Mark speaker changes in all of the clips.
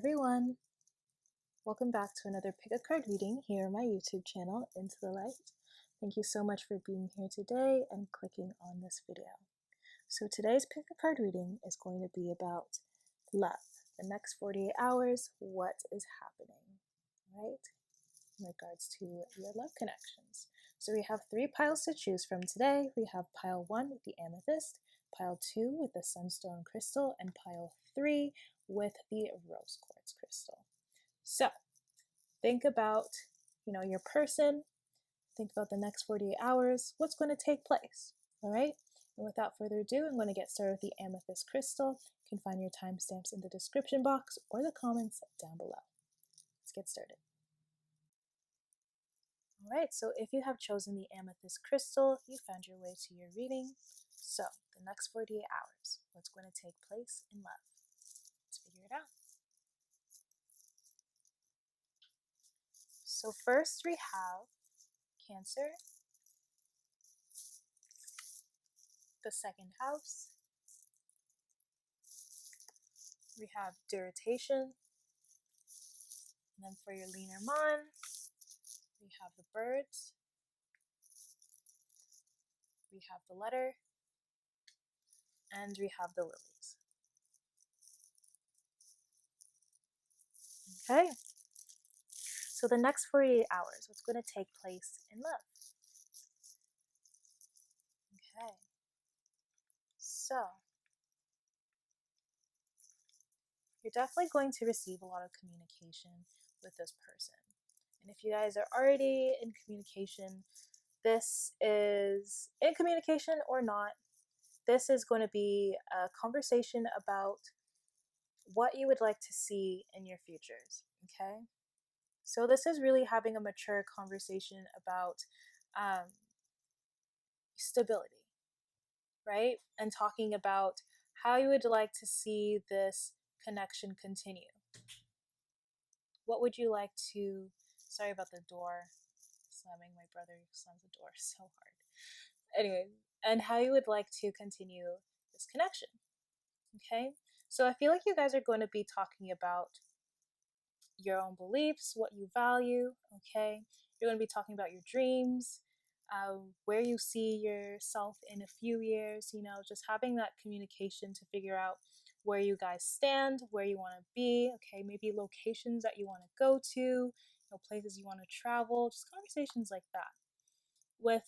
Speaker 1: everyone, welcome back to another pick a card reading here on my YouTube channel, Into the Light. Thank you so much for being here today and clicking on this video. So today's pick a card reading is going to be about love. The next 48 hours, what is happening, right? In regards to your love connections. So we have 3 piles to choose from today. We have pile 1 with the amethyst, pile 2 with the sunstone crystal, and pile 3 with the rose quartz crystal. So think about, your person, think about the next 48 hours, what's going to take place, all right? And without further ado, I'm going to get started with the amethyst crystal. You can find your timestamps in the description box or the comments down below. Let's get started. All right, so if you have chosen the amethyst crystal, you found your way to your reading. So the next 48 hours, what's going to take place in love? Let's figure it out. So first we have Cancer, the second house. We have Dirritation. And then for your Lenormand, we have the birds. We have the letter. And we have the lilies. Okay. So the next 48 hours, what's going to take place in love? Okay. So you're definitely going to receive a lot of communication with this person. And if you guys are already in communication, this is in communication or not, this is going to be a conversation about what you would like to see in your futures, okay? So this is really having a mature conversation about stability, right? And talking about how you would like to see this connection continue. What would you like to, sorry about the door slamming, my brother slams the door so hard. Anyway, and how you would like to continue this connection, okay? So I feel like you guys are going to be talking about your own beliefs, what you value, okay? You're going to be talking about your dreams, where you see yourself in a few years, just having that communication to figure out where you guys stand, where you want to be, okay? Maybe locations that you want to go to, places you want to travel, just conversations like that. With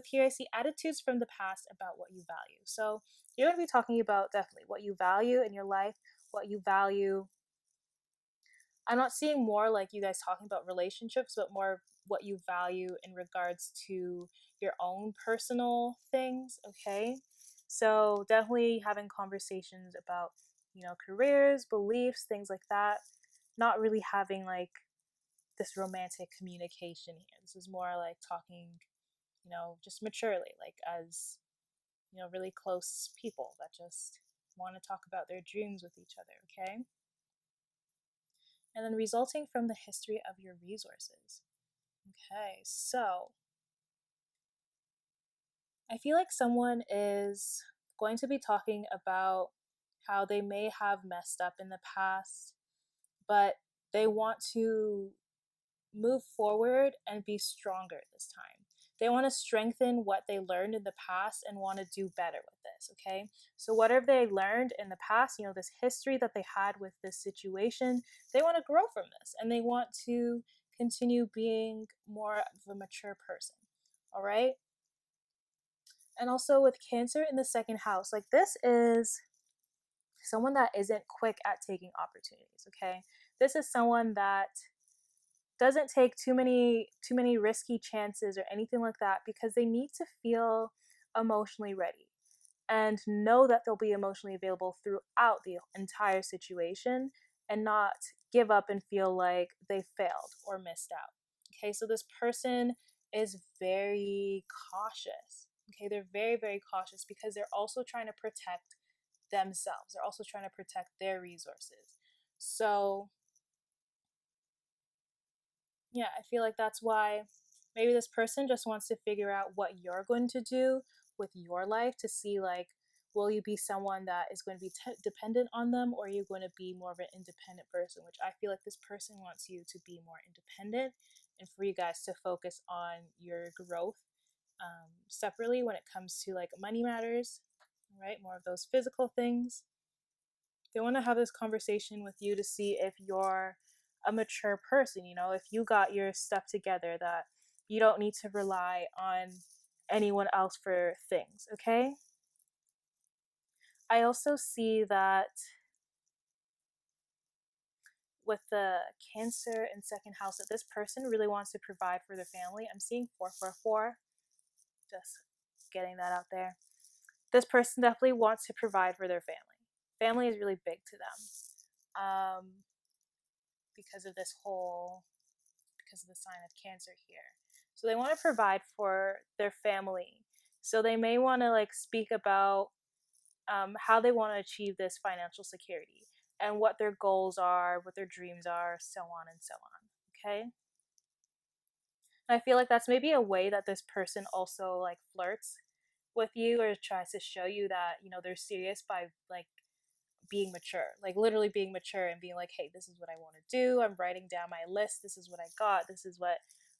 Speaker 1: here, I see attitudes from the past about what you value. So you're going to be talking about definitely what you value in your life, what you value. I'm not seeing more like you guys talking about relationships, but more what you value in regards to your own personal things, okay? So definitely having conversations about, careers, beliefs, things like that. Not really having like this romantic communication here. This is more like talking, just maturely, like as, really close people that just want to talk about their dreams with each other, okay? And then resulting from the history of your resources. Okay, so I feel like someone is going to be talking about how they may have messed up in the past, but they want to move forward and be stronger this time. They want to strengthen what they learned in the past and want to do better with this, okay? So whatever they learned in the past, this history that they had with this situation, they want to grow from this and they want to continue being more of a mature person, all right? And also with Cancer in the second house, like this is someone that isn't quick at taking opportunities, okay? This is someone that doesn't take too many risky chances or anything like that because they need to feel emotionally ready and know that they'll be emotionally available throughout the entire situation and not give up and feel like they failed or missed out. Okay, so this person is very cautious. Okay, they're very, very cautious because they're also trying to protect themselves. They're also trying to protect their resources. So yeah, I feel like that's why maybe this person just wants to figure out what you're going to do with your life to see like Will you be someone that is going to be dependent on them, or are you going to be more of an independent person? Which I feel like this person wants you to be more independent and for you guys to focus on your growth separately when it comes to like money matters, right? More of those physical things. They want to have this conversation with you to see if you're a mature person, you know, if you got your stuff together, that you don't need to rely on anyone else for things, okay? I also see that with the Cancer in second house, that this person really wants to provide for their family. I'm seeing 444, just getting that out there. This person definitely wants to provide for their family. Family is really big to them because of this whole, because of the sign of Cancer here. So they want to provide for their family. So they may want to like speak about how they want to achieve this financial security and what their goals are, what their dreams are, so on and so on. Okay. And I feel like that's maybe a way that this person also like flirts with you or tries to show you that, you know, they're serious by like being mature, like literally being mature and being like, hey, this is what I want to do. I'm writing down my list. This is what I got. This is what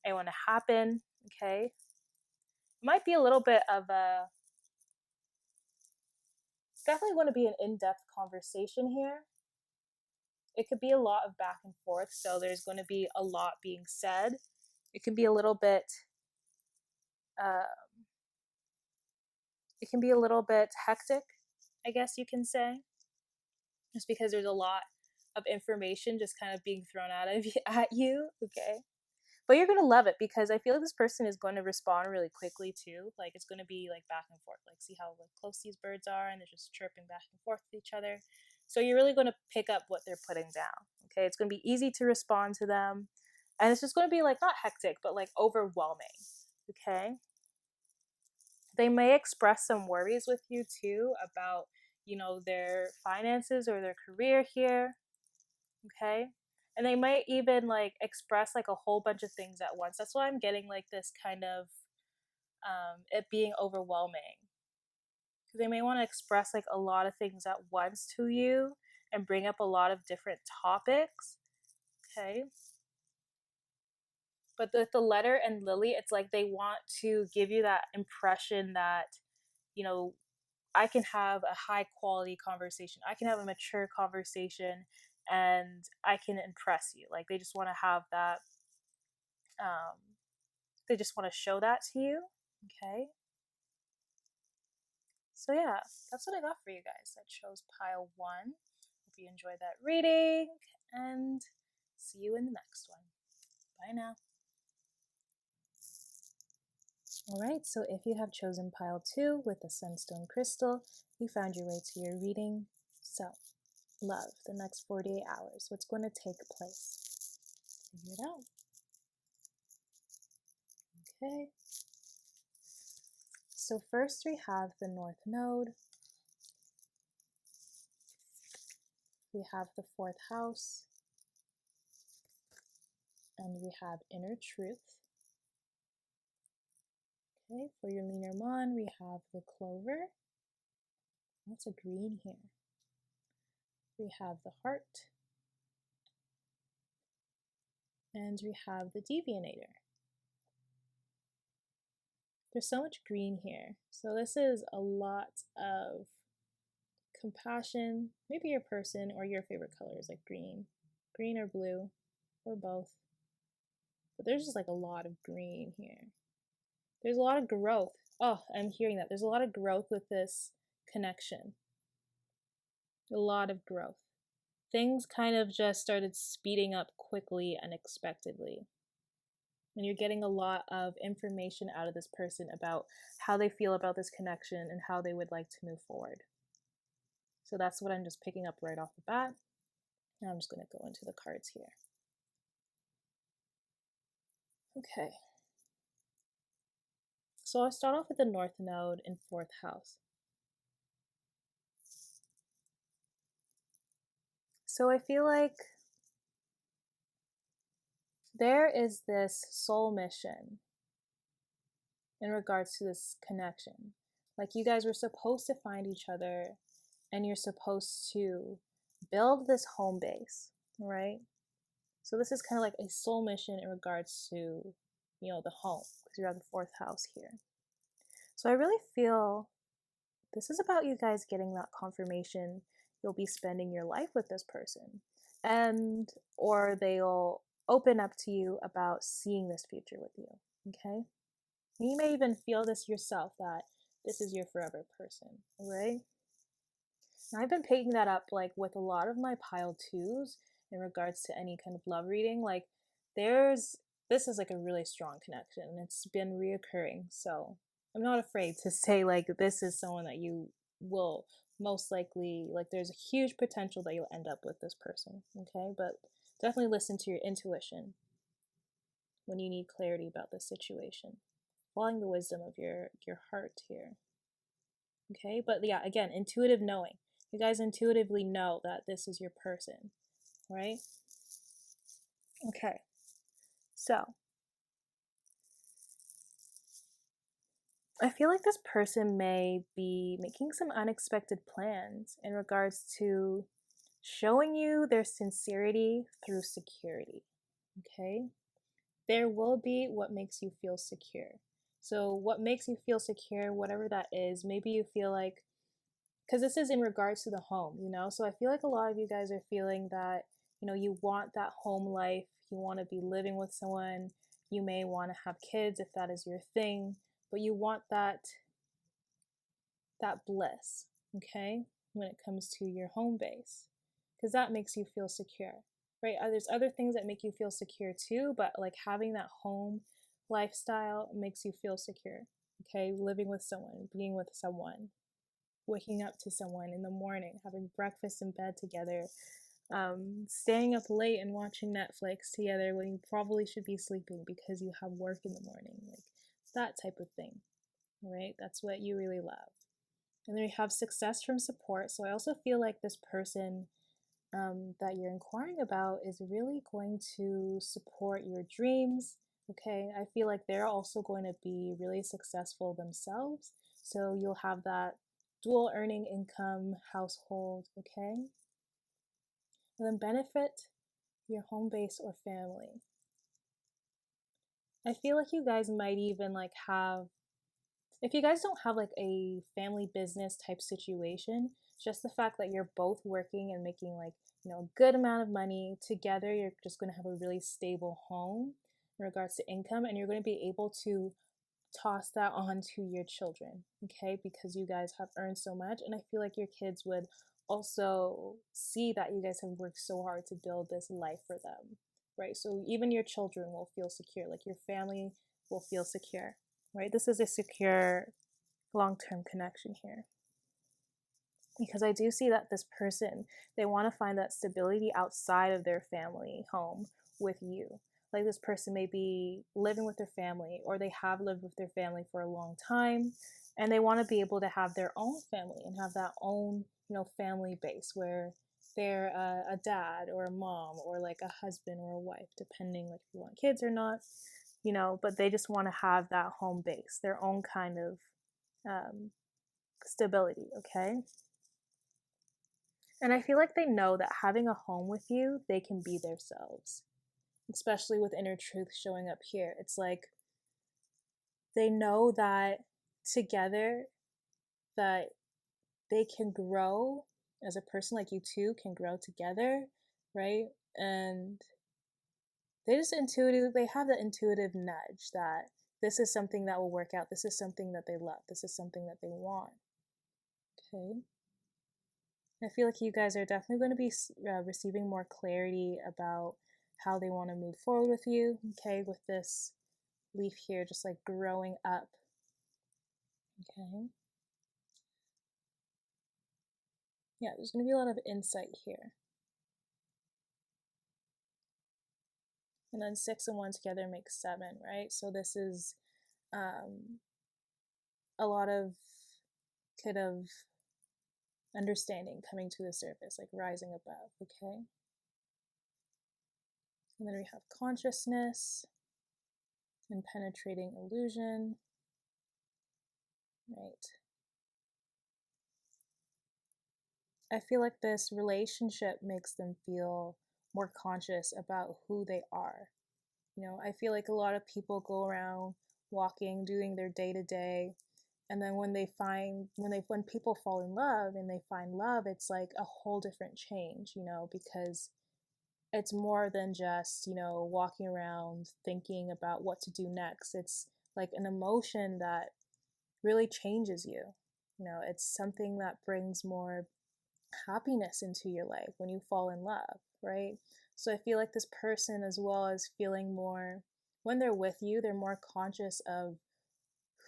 Speaker 1: I want to happen. Okay. It might be a little bit of a, definitely going to be an in-depth conversation here. It could be a lot of back and forth. So there's going to be a lot being said. It can be a little bit, uh, it can be a little bit hectic, I guess you can say, just because there's a lot of information just kind of being thrown at you. Okay. But you're going to love it because I feel like this person is going to respond really quickly too. Like it's going to be like back and forth. Like see how like close these birds are and they're just chirping back and forth with each other. So you're really going to pick up what they're putting down. Okay. It's going to be easy to respond to them. And it's just going to be like not hectic, but like overwhelming. Okay. They may express some worries with you too about, you know, their finances or their career here. Okay. And they might even like express like a whole bunch of things at once. That's why I'm getting like this kind of it being overwhelming, because they may want to express like a lot of things at once to you and bring up a lot of different topics. Okay. But with the letter and Lily, it's like they want to give you that impression that, you know, I can have a high quality conversation. I can have a mature conversation and I can impress you. Like they just want to have that, um, they just want to show that to you. Okay. So yeah, that's what I got for you guys. That chose pile one. Hope you enjoyed that reading and see you in the next one. Bye now. Alright, so if you have chosen pile two with the sunstone crystal, you found your way to your reading. So, love, the next 48 hours. What's going to take place? Figure it out. Okay. So first we have the North Node. We have the fourth house. And we have Inner Truth. Okay, for your Lunar Mon, we have the Clover. That's a green here. We have the Heart. And we have the Devianator. There's so much green here. So this is a lot of compassion. Maybe your person or your favorite color is like green or blue, or both. But there's just like a lot of green here. There's a lot of growth. Oh, I'm hearing that. There's a lot of growth with this connection. A lot of growth. Things kind of just started speeding up quickly, unexpectedly. And you're getting a lot of information out of this person about how they feel about this connection and how they would like to move forward. So that's what I'm just picking up right off the bat. Now I'm just going to go into the cards here. Okay. So I'll start off with the North Node in fourth house. So I feel like there is this soul mission in regards to this connection. Like you guys were supposed to find each other and you're supposed to build this home base, right? So this is kind of like a soul mission in regards to, the home, because you're at the fourth house here. So I really feel this is about you guys getting that confirmation you'll be spending your life with this person, and or they'll open up to you about seeing this future with you. Okay, and you may even feel this yourself, that this is your forever person, right? And I've been picking that up like with a lot of my pile twos in regards to any kind of love reading. Like there's this is like a really strong connection and it's been reoccurring. So I'm not afraid to say like this is someone that you will most likely, like there's a huge potential that you'll end up with this person. Okay, but definitely listen to your intuition when you need clarity about the situation, following the wisdom of your heart here. Okay, but yeah, again, intuitive knowing. You guys intuitively know that this is your person, right? Okay, so I feel like this person may be making some unexpected plans in regards to showing you their sincerity through security. Okay, there will be what makes you feel secure. So, what makes you feel secure, whatever that is, maybe you feel like, because this is in regards to the home. So I feel like a lot of you guys are feeling that, you want that home life, you want to be living with someone, you may want to have kids if that is your thing, but you want that bliss, okay, when it comes to your home base, because that makes you feel secure, right? There's other things that make you feel secure too, but like having that home lifestyle makes you feel secure, okay? Living with someone, being with someone, waking up to someone in the morning, having breakfast in bed together, staying up late and watching Netflix together when you probably should be sleeping because you have work in the morning, like that type of thing, right? That's what you really love. And then we have success from support. So I also feel like this person that you're inquiring about is really going to support your dreams. Okay, I feel like they're also going to be really successful themselves. So you'll have that dual earning income household, okay? And then benefit your home base or family. I feel like you guys might even like have, if you guys don't have like a family business type situation, just the fact that you're both working and making like, a good amount of money together, you're just going to have a really stable home in regards to income, and you're going to be able to toss that on to your children, okay? Because you guys have earned so much, and I feel like your kids would also see that you guys have worked so hard to build this life for them, right? So even your children will feel secure, like your family will feel secure, right? This is a secure long-term connection here. Because I do see that this person, they want to find that stability outside of their family home with you. Like this person may be living with their family, or they have lived with their family for a long time, and they want to be able to have their own family and have that own, family base where they're a dad or a mom or like a husband or a wife, depending like if you want kids or not, but they just want to have that home base, their own kind of stability, okay? And I feel like they know that having a home with you, they can be themselves, especially with inner truth showing up here. It's like they know that together that they can grow as a person, like you two can grow together, right? And they have that intuitive nudge that this is something that will work out. This is something that they love. This is something that they want. Okay. I feel like you guys are definitely going to be receiving more clarity about how they want to move forward with you, okay, with this leaf here, just like growing up, okay? Yeah, there's going to be a lot of insight here. And then 6 and 1 together makes 7, right? So this is a lot of kind of understanding coming to the surface, like rising above, okay? And then we have consciousness and penetrating illusion, right? I feel like this relationship makes them feel more conscious about who they are. I feel like a lot of people go around walking, doing their day to day, and then when people fall in love and they find love, it's like a whole different change, because it's more than just, walking around thinking about what to do next. It's like an emotion that really changes you. It's something that brings more happiness into your life when you fall in love, right? So I feel like this person, as well as feeling more, when they're with you, they're more conscious of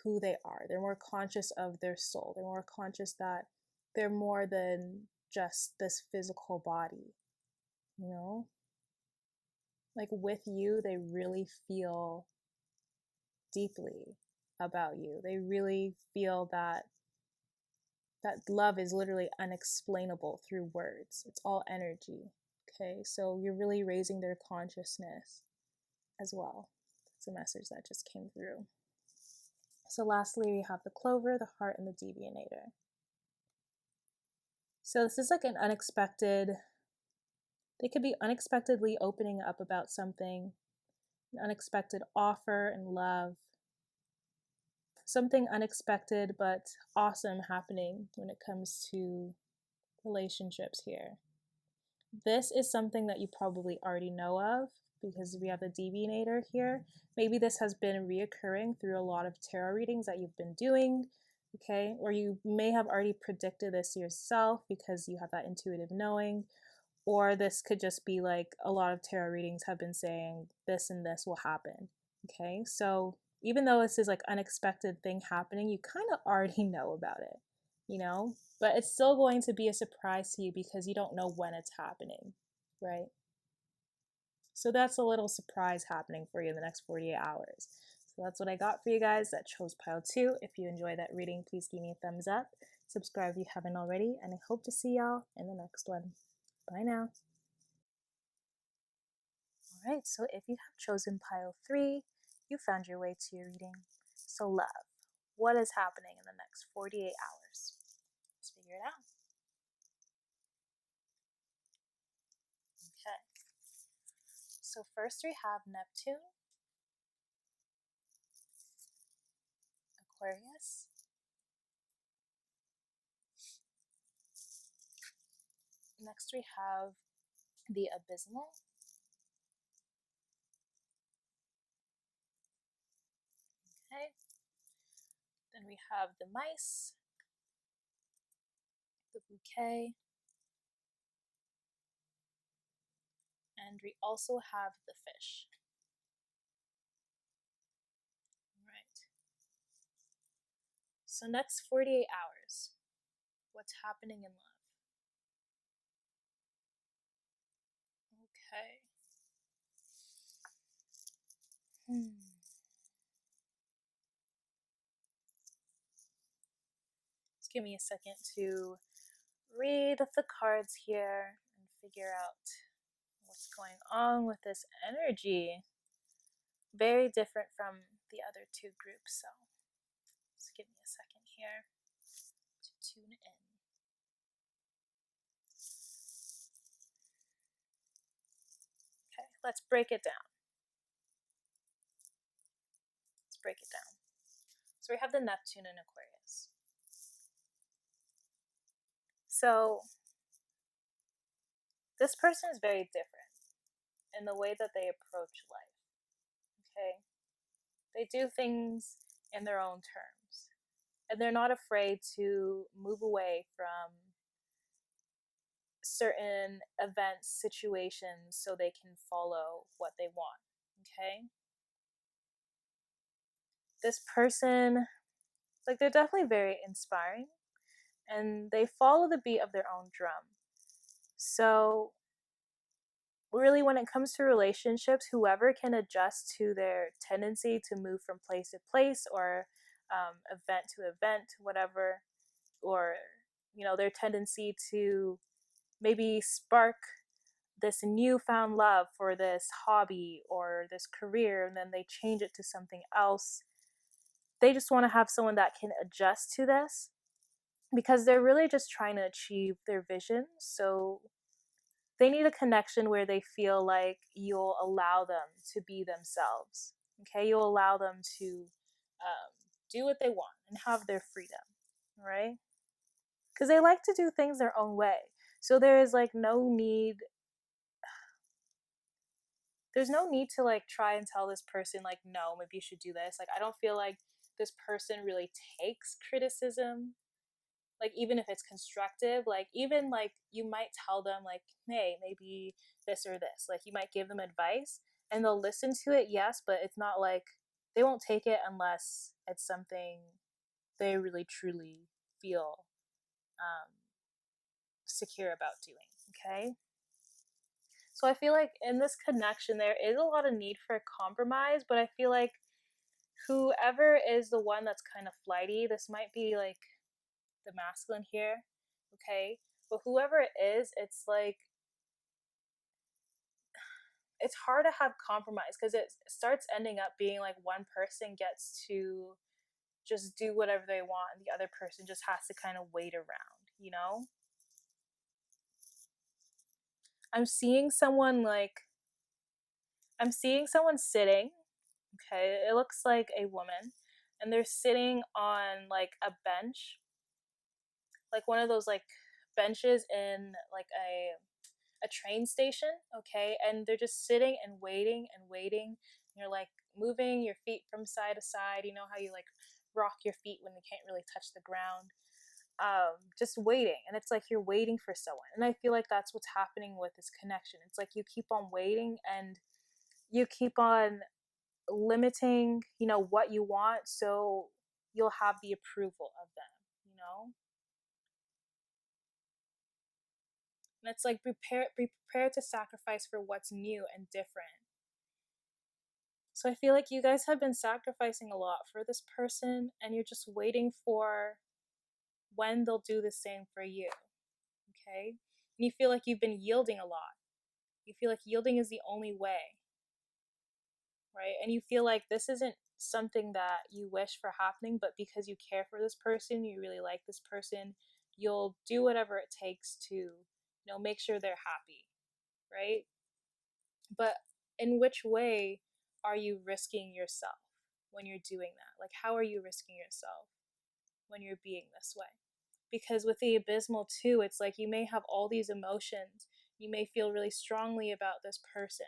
Speaker 1: who they are. They're more conscious of their soul. They're more conscious that they're more than just this physical body, you know? Like with you, they really feel deeply about you. They really feel that love is literally unexplainable through words. It's all energy. Okay, so you're really raising their consciousness as well. That's a message that just came through. So lastly, we have the clover, the heart, and the deviator. So this is like an unexpected, they could be unexpectedly opening up about something, an unexpected offer and love, something unexpected but awesome happening when it comes to relationships here. This is something that you probably already know of because we have the deviator here. Maybe this has been reoccurring through a lot of tarot readings that you've been doing, okay? Or you may have already predicted this yourself because you have that intuitive knowing. Or this could just be like a lot of tarot readings have been saying this and this will happen, okay? So even though this is like unexpected thing happening, you kind of already know about it, but it's still going to be a surprise to you because you don't know when it's happening, right? So that's a little surprise happening for you in the next 48 hours. So that's what I got for you guys that chose pile 2. If you enjoyed that reading, please give me a thumbs up. Subscribe if you haven't already, and I hope to see y'all in the next one. Bye now. All right, so if you have chosen pile 3, you found your way to your reading. So love, what is happening in the next 48 hours? Let's figure it out. Okay. So first we have Neptune, Aquarius, next we have the Abysmal, okay, then we have the Mice, the Bouquet, and we also have the Fish. All right. So next 48 hours, what's happening in love? Okay. Just give me a second to read the cards here and figure out what's going on with this energy. Very different from the other 2 groups, so just give me a second here to tune in. Okay, let's break it down. So we have the Neptune in Aquarius. So this person is very different in the way that they approach life, okay? They do things in their own terms, and they're not afraid to move away from certain events, situations, so they can follow what they want, okay? This person, like, they're definitely very inspiring, and they follow the beat of their own drum. So really, when it comes to relationships, whoever can adjust to their tendency to move from place to place, or event to event, whatever, or their tendency to maybe spark this newfound love for this hobby or this career, and then they change it to something else. They just want to have someone that can adjust to this, because they're really just trying to achieve their vision. So they need a connection where they feel like you'll allow them to be themselves. Okay, you'll allow them to do what they want and have their freedom, right? Because they like to do things their own way. So there is like no need. There's no need to like try and tell this person like, no, maybe you should do this. Like, I don't feel like this person really takes criticism, like even if it's constructive. Like even like you might tell them like, hey, maybe this or this, like you might give them advice and they'll listen to it, yes, but it's not like they won't take it unless it's something they really truly feel um, secure about doing. Okay, so I feel like in this connection there is a lot of need for compromise, but I feel like whoever is the one that's kind of flighty, this might be like the masculine here, okay? But whoever it is, it's like it's hard to have compromise because it starts ending up being like one person gets to just do whatever they want and the other person just has to kind of wait around, you know? I'm seeing someone like I'm seeing someone sitting, okay? It looks like a woman and they're sitting on like a bench, like one of those like benches in like a train station, okay? And they're just sitting and waiting and waiting. And you're like moving your feet from side to side. You know how you like rock your feet when they can't really touch the ground? Just waiting. And it's like you're waiting for someone. And I feel like that's what's happening with this connection. It's like you keep on waiting and you keep on limiting, you know, what you want so you'll have the approval of them, you know? And it's like be prepared to sacrifice for what's new and different. So I feel like you guys have been sacrificing a lot for this person and you're just waiting for when they'll do the same for you. Okay? And you feel like you've been yielding a lot. You feel like yielding is the only way, right? And you feel like this isn't something that you wish for happening, but because you care for this person, you really like this person, you'll do whatever it takes to, you know, make sure they're happy, right? But in which way are you risking yourself when you're doing that? Like, how are you risking yourself when you're being this way? Because with the abysmal, too, it's like you may have all these emotions. You may feel really strongly about this person,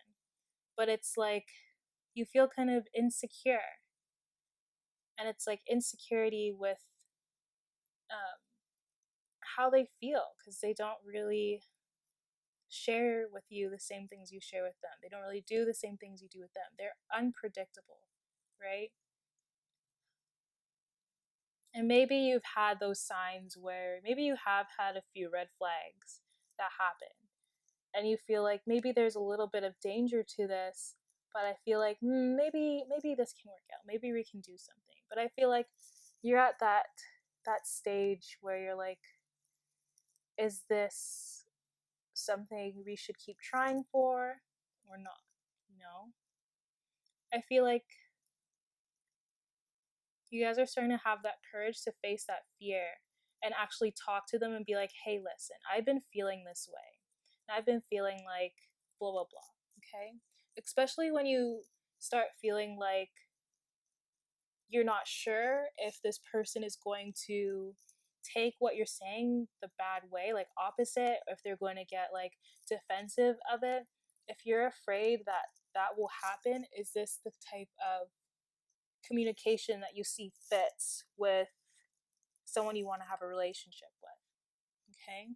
Speaker 1: but it's like you feel kind of insecure. And it's like insecurity with um, how they feel because they don't really share with you the same things you share with them. They don't really do the same things you do with them. They're unpredictable, right? And maybe you've had those signs where maybe you have had a few red flags that happen. And you feel like maybe there's a little bit of danger to this, but I feel like maybe this can work out. Maybe we can do something. But I feel like you're at that stage where you're like, is this something we should keep trying for or not? You know? I feel like you guys are starting to have that courage to face that fear and actually talk to them and be like, hey, listen, I've been feeling this way. And I've been feeling like blah, blah, blah. Okay? Especially when you start feeling like you're not sure if this person is going to take what you're saying the bad way, like opposite, if they're going to get like defensive of it. If you're afraid that that will happen, is this the type of communication that you see fits with someone you want to have a relationship with? Okay?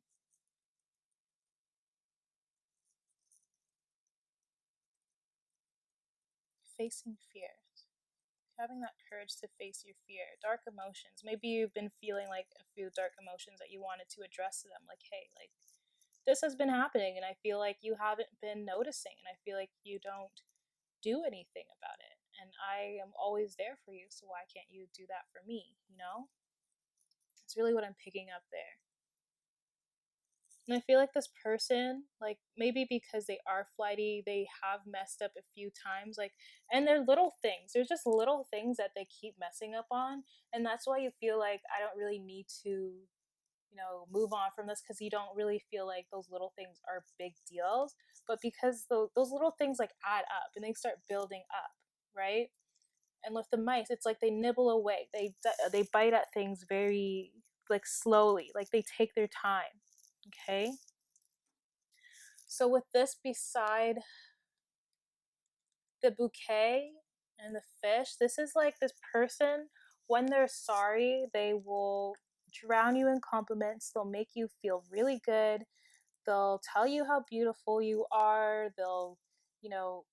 Speaker 1: Facing fear. Having that courage to face your fear. Dark emotions. Maybe you've been feeling like a few dark emotions that you wanted to address to them. Like, hey, like this has been happening and I feel like you haven't been noticing and I feel like you don't do anything about it. And I am always there for you, so why can't you do that for me? You know? It's really what I'm picking up there. And I feel like this person, like maybe because they are flighty, they have messed up a few times, like, and they're little things. There's just little things that they keep messing up on. And that's why you feel like I don't really need to move on from this because you don't really feel like those little things are big deals, but because those little things like add up and they start building up, right? And with the mice, it's like they nibble away, they bite at things very like slowly, like they take their time. Okay, so with this beside the bouquet and the fish, this is like this person, when they're sorry, they will drown you in compliments, they'll make you feel really good, they'll tell you how beautiful you are, you know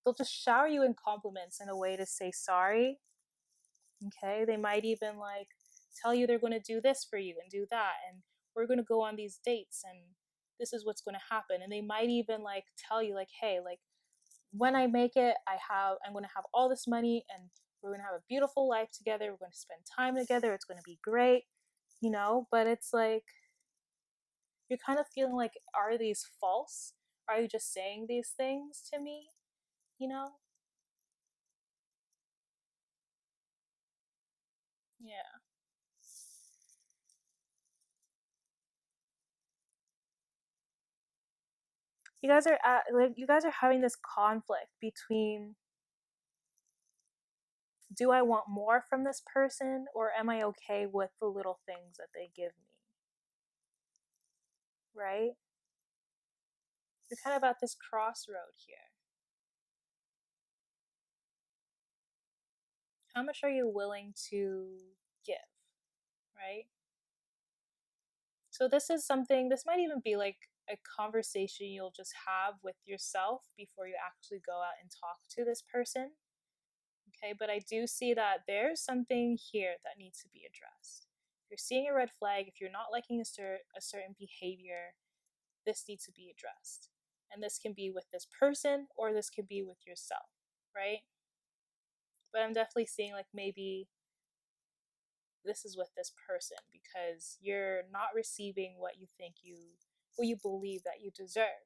Speaker 1: they'll just shower you in compliments in a way to say sorry. Okay, they might even like tell you they're going to do this for you and do that, and we're going to go on these dates, and this is what's going to happen. And they might even like tell you like, hey, like when I make it, I'm going to have all this money, and we're going to have a beautiful life together, we're going to spend time together, it's going to be great, but it's like you're kind of feeling like, are these false? Are you just saying these things to me? you know yeah. You guys are having this conflict between, do I want more from this person, or am I okay with the little things that they give me? Right? You're kind of at this crossroad here. How much are you willing to give? Right? So this might even be like a conversation you'll just have with yourself before you actually go out and talk to this person. Okay, but I do see that there's something here that needs to be addressed. If you're seeing a red flag, if you're not liking a certain behavior, this needs to be addressed. And this can be with this person or this can be with yourself, right? But I'm definitely seeing like maybe this is with this person because you're not receiving what you believe that you deserve.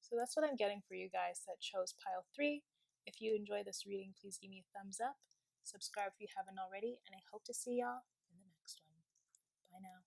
Speaker 1: So that's what I'm getting for you guys that chose pile 3. If you enjoy this reading, please give me a thumbs up, subscribe if you haven't already, and I hope to see y'all in the next one. Bye now.